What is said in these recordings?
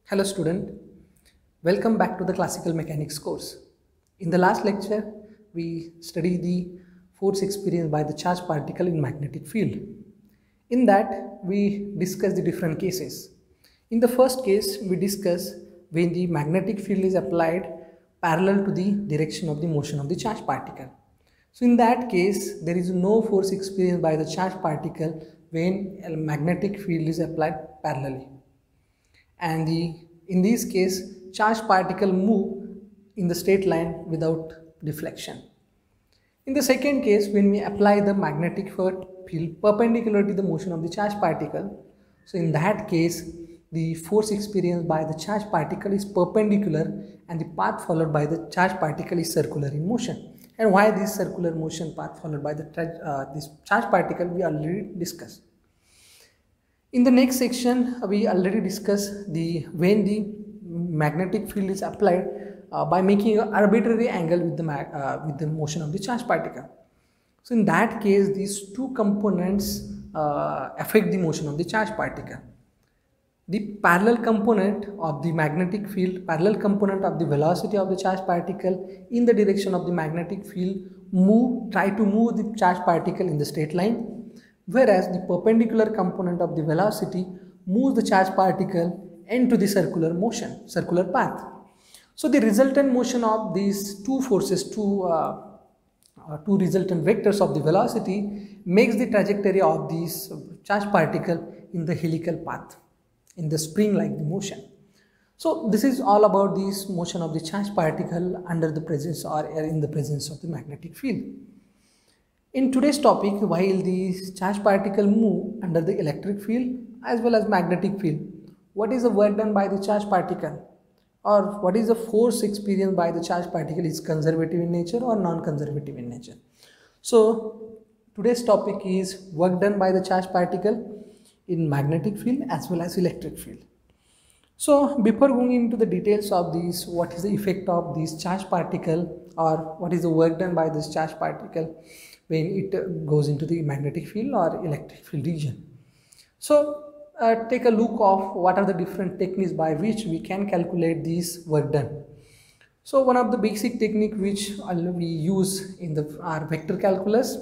Hello student, welcome back to the classical mechanics course. In the last lecture, we studied the force experienced by the charged particle in magnetic field. In that, we discussed the different cases. In the first case, we discussed when the magnetic field is applied parallel to the direction of the motion of the charged particle. So in that case, there is no force experienced by the charged particle when a magnetic field is applied parallelly. And in this case, charged particle move in the straight line without deflection. In the second case, when we apply the magnetic field perpendicular to the motion of the charged particle, so in that case, the force experienced by the charged particle is perpendicular and the path followed by the charged particle is circular in motion. And why this circular motion path followed by this charged particle we already discussed. In the next section, we already discussed when the magnetic field is applied by making an arbitrary angle with the motion of the charged particle. So in that case, these two components affect the motion of the charged particle. The parallel component of the magnetic field, parallel component of the velocity of the charged particle in the direction of the magnetic field try to move the charged particle in the straight line, whereas the perpendicular component of the velocity moves the charged particle into the circular motion, circular path. So the resultant motion of these two forces, two resultant vectors of the velocity makes the trajectory of this charged particle in the helical path, in the spring-like motion. So this is all about this motion of the charged particle under the presence or in the presence of the magnetic field. In today's topic, while these charged particles move under the electric field as well as magnetic field, what is the work done by the charged particle, or what is the force experienced by the charged particle, is conservative in nature or non-conservative in nature? So today's topic is work done by the charged particle in magnetic field as well as electric field. So before going into the details of these, what is the effect of this charged particle, or what is the work done by this charged particle when it goes into the magnetic field or electric field region. So take a look of what are the different techniques by which we can calculate this work done. So one of the basic technique which we use in our vector calculus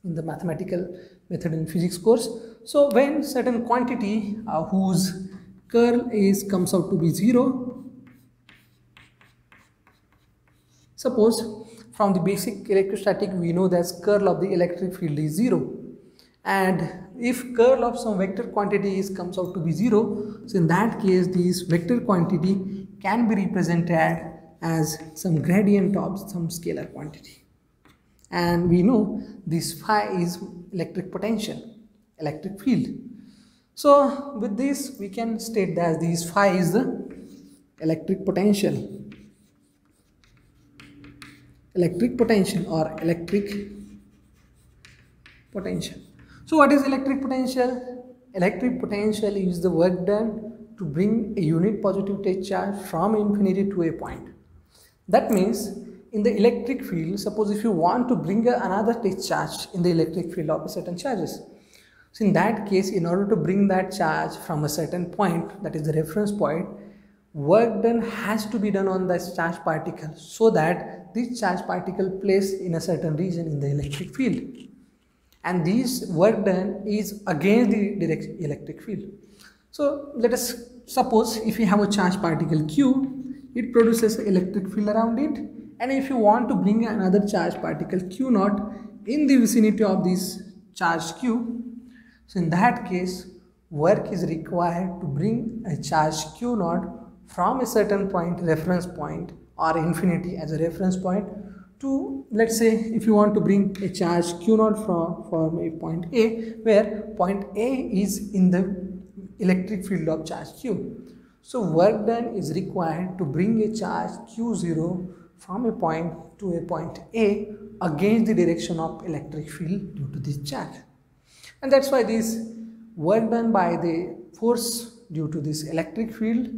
in the mathematical method in physics course. So when certain quantity whose curl comes out to be 0, suppose from the basic electrostatic we know that curl of the electric field is 0, and if curl of some vector quantity comes out to be 0, so in that case this vector quantity can be represented as some gradient of some scalar quantity, and we know this phi is electric potential, electric field. So with this we can state that this phi is the electric potential or electric potential. So what is electric potential? Electric potential is the work done to bring a unit positive charge from infinity to a point. That means in the electric field, suppose if you want to bring another charge in the electric field of certain charges, so in that case, in order to bring that charge from a certain point, that is the reference point, work done has to be done on the charged particle so that this charged particle placed in a certain region in the electric field, and this work done is against the direct electric field. So let us suppose if you have a charged particle Q, it produces an electric field around it, and if you want to bring another charged particle Q naught in the vicinity of this charge Q, so in that case work is required to bring a charge Q naught from a certain point, reference point, or infinity as a reference point, to, let's say, if you want to bring a charge Q naught from a point A, where point A is in the electric field of charge Q. So work done is required to bring a charge Q0 from a point to a point A against the direction of electric field due to this charge. And that's why this work done by the force due to this electric field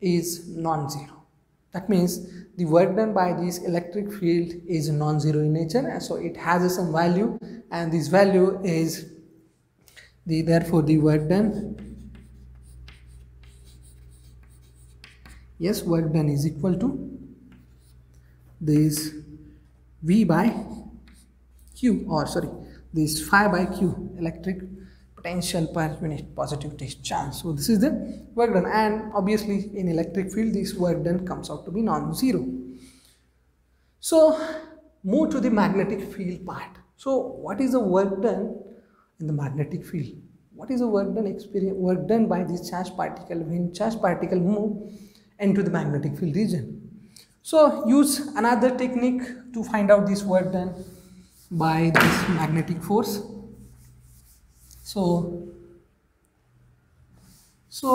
is non-zero. That means the work done by this electric field is non-zero in nature, and so it has some value, and this value is therefore the work done Yes, work done is equal to this V by Q, or sorry, this phi by Q, electric potential per unit positivity charge. So this is the work done, and obviously in electric field this work done comes out to be non-zero. So move to the magnetic field part. So what is the work done in the magnetic field? What is the work done by this charged particle when charged particle move into the magnetic field region? So use another technique to find out this work done by this magnetic force. So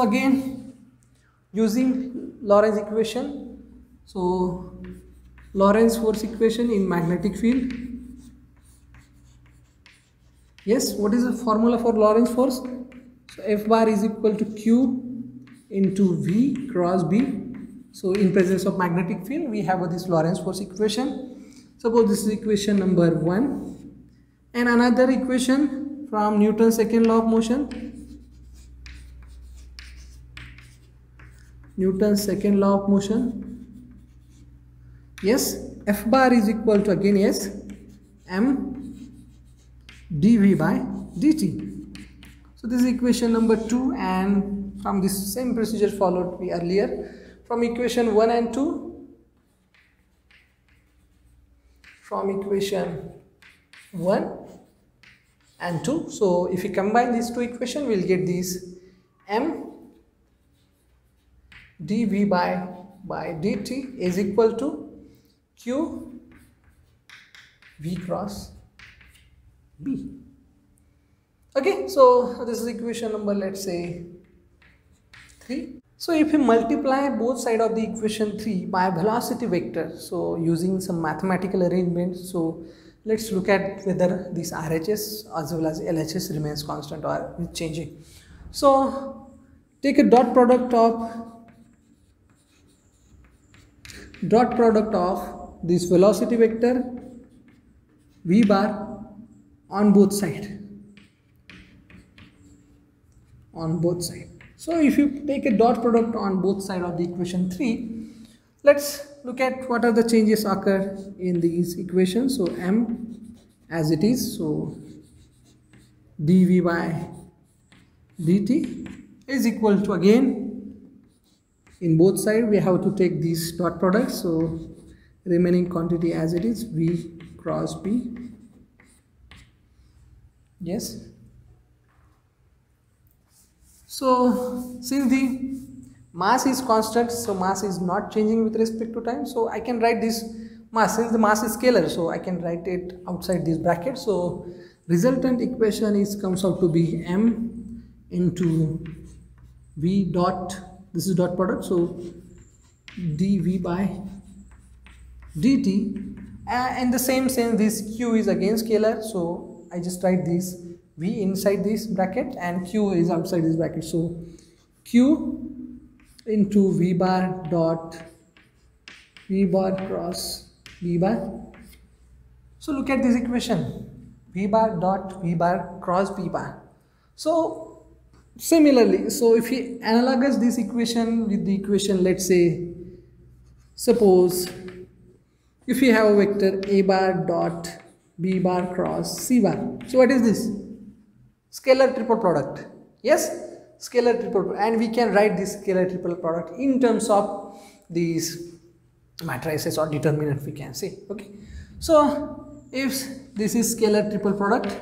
again using Lorentz equation. So Lorentz force equation in magnetic field. Yes, what is the formula for Lorentz force? So F bar is equal to Q into V cross B. So in presence of magnetic field we have this Lorentz force equation. Suppose this is equation number 1, and another equation from Newton's second law of motion. Newton's second law of motion. Yes, F bar is equal to, again, yes, M dV by dt. So this is equation number 2, and from this same procedure followed we earlier, from equation 1 and 2, from equation 1 and 2. So if we combine these two equations, we'll get this M dV by dt is equal to Q V cross B. Okay, so this is equation number, let's say, 3. So if we multiply both sides of the equation 3 by velocity vector, so using some mathematical arrangement, so let's look at whether this RHS as well as LHS remains constant or is changing. So take a dot product of this velocity vector V bar on both sides. So if you take a dot product on both sides of the equation 3, let's look at what are the changes occur in these equations. So M as it is, so dV by dt is equal to, again, in both sides we have to take these dot products, so remaining quantity as it is, V cross B. Yes. So since the mass is constant, so mass is not changing with respect to time, so I can write this mass, since the mass is scalar, so I can write it outside this bracket. So resultant equation is comes out to be M into V dot, this is dot product, so dV by dt, and the same sense this Q is again scalar, so I just write this V inside this bracket and Q is outside this bracket, so Q into V bar dot V bar cross V bar. So look at this equation, V bar dot V bar cross V bar. So similarly, so if we analogous this equation with the equation, let's say, suppose if we have a vector A bar dot B bar cross C bar, so what is this? Scalar triple product. Yes, scalar triple, and we can write this scalar triple product in terms of these matrices or determinant, we can say. Okay, so if this is scalar triple product,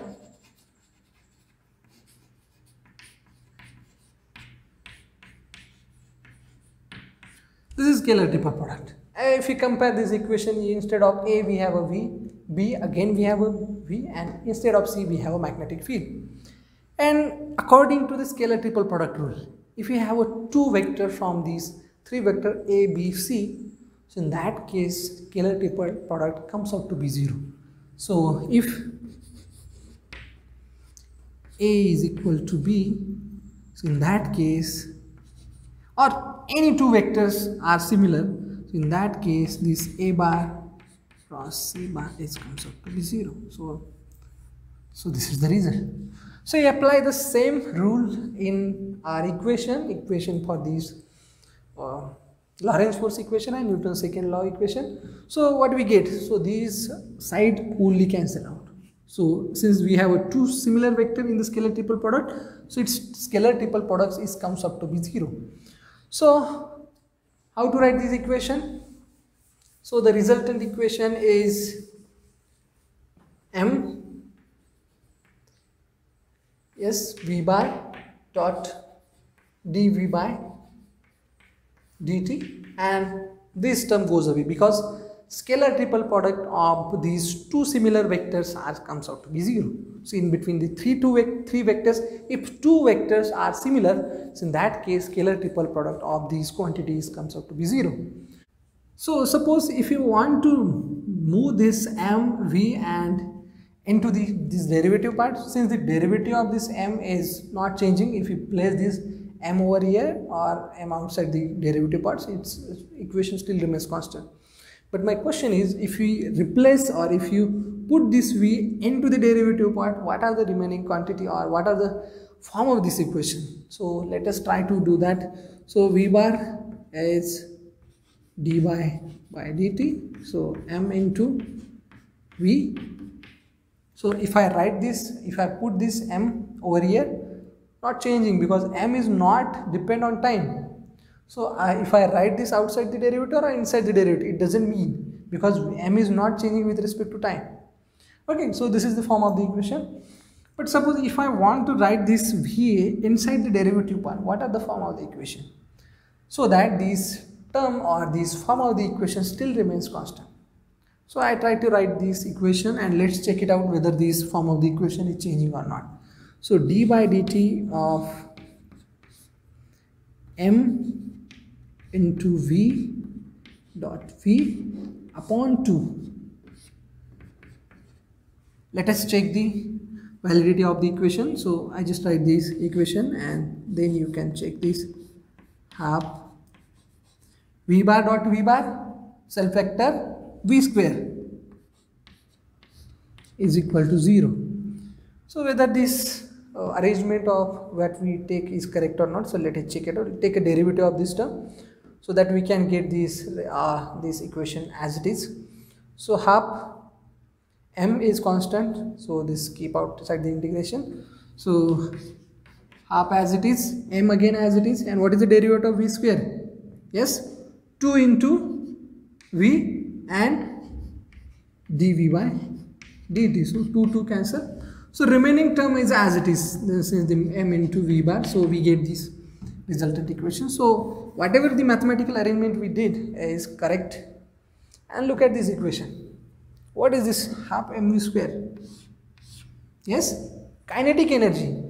this is scalar triple product. If we compare this equation, instead of A we have a V, B again we have a V, and instead of C we have a magnetic field. And according to the scalar triple product rule, if we have a two vector from these three vector A, B, C, so in that case scalar triple product comes out to be 0. So if A is equal to B, so in that case, or any two vectors are similar, so in that case this A bar cross C bar is comes out to be 0. So this is the reason. So you apply the same rule in our equation for these Lorentz force equation and Newton's second law equation. So what we get? So these side only cancel out. So since we have a two similar vector in the scalar triple product, so its scalar triple products is comes up to be 0. So how to write this equation? So the resultant equation is m yes v bar dot dv by dt, and this term goes away because scalar triple product of these two similar vectors comes out to be 0. So in between the three vectors, if two vectors are similar, so in that case scalar triple product of these quantities comes out to be 0. So suppose if you want to move this m, v and into this derivative part, since the derivative of this m is not changing, if you place this m over here or m outside the derivative parts, its equation still remains constant. But my question is, if we replace or if you put this v into the derivative part, what are the remaining quantity or what are the form of this equation? So let us try to do that. So v bar is dy by dt, so m into v. So if I write this, if I put this m over here, not changing because m is not depend on time. So if I write this outside the derivative or inside the derivative, it doesn't mean, because m is not changing with respect to time. Okay, so this is the form of the equation. But suppose if I want to write this v inside the derivative part, what are the form of the equation? So that this term or this form of the equation still remains constant. So I try to write this equation and let's check it out whether this form of the equation is changing or not. So d by dt of m into v dot v upon 2. Let us check the validity of the equation. So I just write this equation and then you can check this. Half v bar dot v bar self vector v square is equal to 0. So whether this arrangement of what we take is correct or not, so let us check it out. Take a derivative of this term so that we can get this equation as it is. So half m is constant, so this keep outside the integration. So half as it is, m again as it is, and what is the derivative of v square? Yes, 2 into v and dv by dt. So 2 cancel. So remaining term is as it is. This is the m into v bar. So we get this resultant equation. So whatever the mathematical arrangement we did is correct. And look at this equation. What is this? Half mv square. Yes, kinetic energy.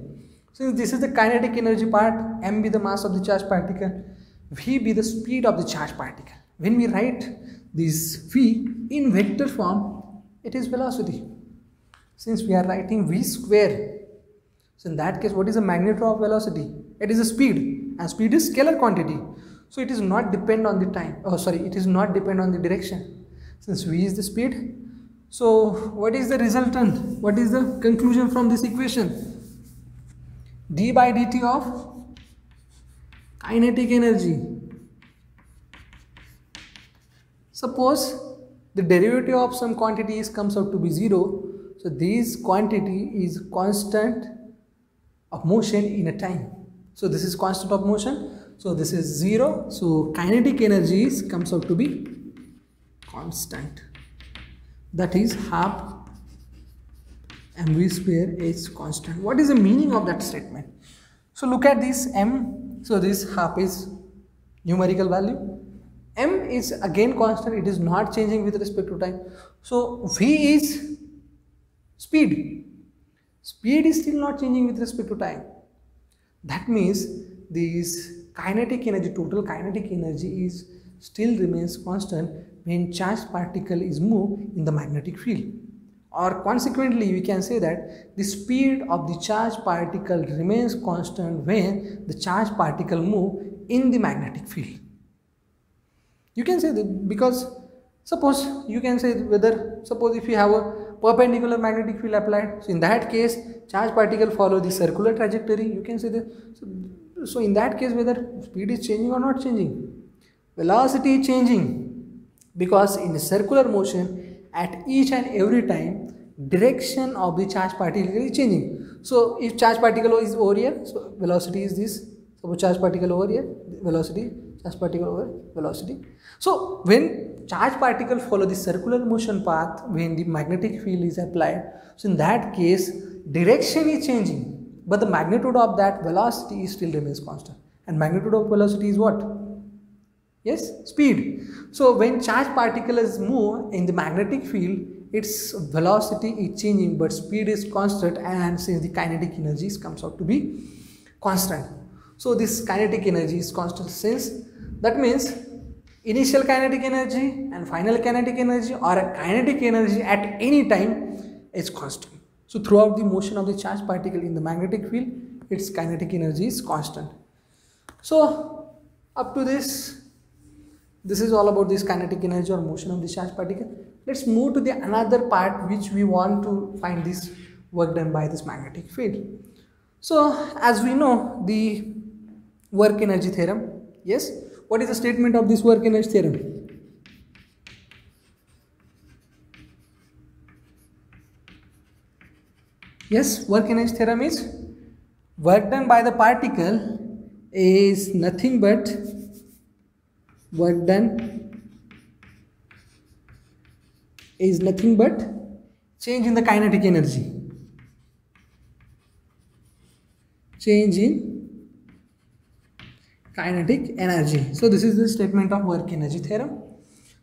Since this is the kinetic energy part, m be the mass of the charged particle, v be the speed of the charged particle. When we write this v in vector form, it is velocity. Since we are writing v square, so in that case, what is the magnitude of velocity? It is a speed, and speed is scalar quantity. So it is not depend on the time. Oh, sorry, it is not depend on the direction. Since v is the speed, so what is the resultant? What is the conclusion from this equation? d by dt of kinetic energy. Suppose the derivative of some quantity comes out to be 0. So this quantity is constant of motion in a time. So this is constant of motion. So this is 0. So kinetic energy comes out to be constant. That is half mv square is constant. What is the meaning of that statement? So look at this m. So this half is numerical value. M is again constant. It is not changing with respect to time. So v is speed. Speed is still not changing with respect to time. That means this kinetic energy, total kinetic energy is still remains constant when charged particle is moved in the magnetic field. Or consequently, we can say that the speed of the charged particle remains constant when the charged particle move in the magnetic field. You can say that because suppose you can say whether, suppose if you have a perpendicular magnetic field applied, so in that case charged particle follow the circular trajectory. You can say that, so in that case whether speed is changing or not changing. velocity is changing because in a circular motion at each and every time direction of the charge particle is changing. So if charge particle is over here, so velocity is this. Suppose charge particle over here, velocity, charge particle over velocity. So when charge particle follow the circular motion path, when the magnetic field is applied, so in that case direction is changing, but the magnitude of that velocity still remains constant. And magnitude of velocity is what? Yes, speed. So when charge particles move in the magnetic field, its velocity is changing but speed is constant, and since the kinetic energy comes out to be constant. So this kinetic energy is constant, since that means initial kinetic energy and final kinetic energy, or a kinetic energy at any time, is constant. So throughout the motion of the charged particle in the magnetic field, its kinetic energy is constant. So up to this is all about this kinetic energy or motion of the charged particle. Let's move to the another part which we want to find this work done by this magnetic field. So as we know the work energy theorem, yes, what is the statement of this work energy theorem? Yes, work energy theorem is work done by the particle is nothing but work done is nothing but change in the kinetic energy. Change in kinetic energy. So this is the statement of work energy theorem.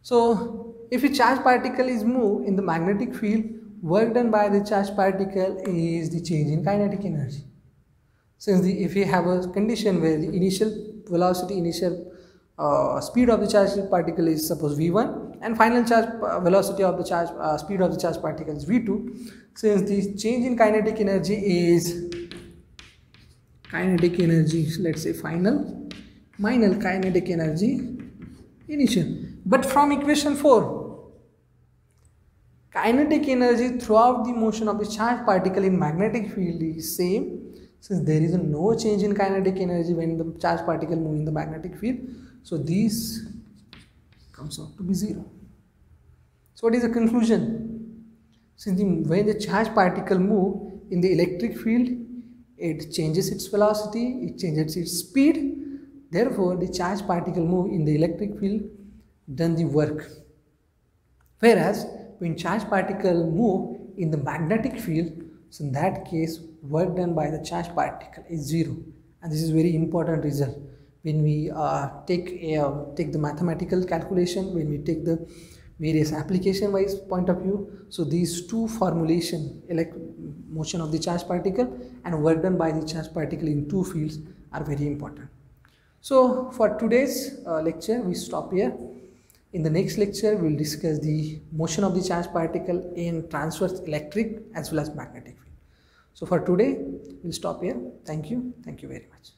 So if a charged particle is moved in the magnetic field, work done by the charged particle is the change in kinetic energy. Since if you have a condition where the initial velocity, initial speed of the charged particle is suppose v1, and final charge velocity of the charge speed of the charged particle is v2, since the change in kinetic energy is kinetic energy, let's say final kinetic energy initial. But from equation 4, kinetic energy throughout the motion of the charged particle in magnetic field is same, since there is no change in kinetic energy when the charged particle move in the magnetic field. So this comes out to be 0. So what is the conclusion? Since when the charged particle move in the electric field, it changes its velocity, it changes its speed. Therefore, the charged particle move in the electric field done the work. Whereas when charged particle move in the magnetic field, so in that case work done by the charged particle is 0. And this is very important result when we take the mathematical calculation, when we take the various application wise point of view. So these two formulation, motion of the charged particle and work done by the charged particle in two fields, are very important. So for today's lecture we stop here. In the next lecture we will discuss the motion of the charged particle in transverse electric as well as magnetic field. So for today we will stop here. Thank you very much.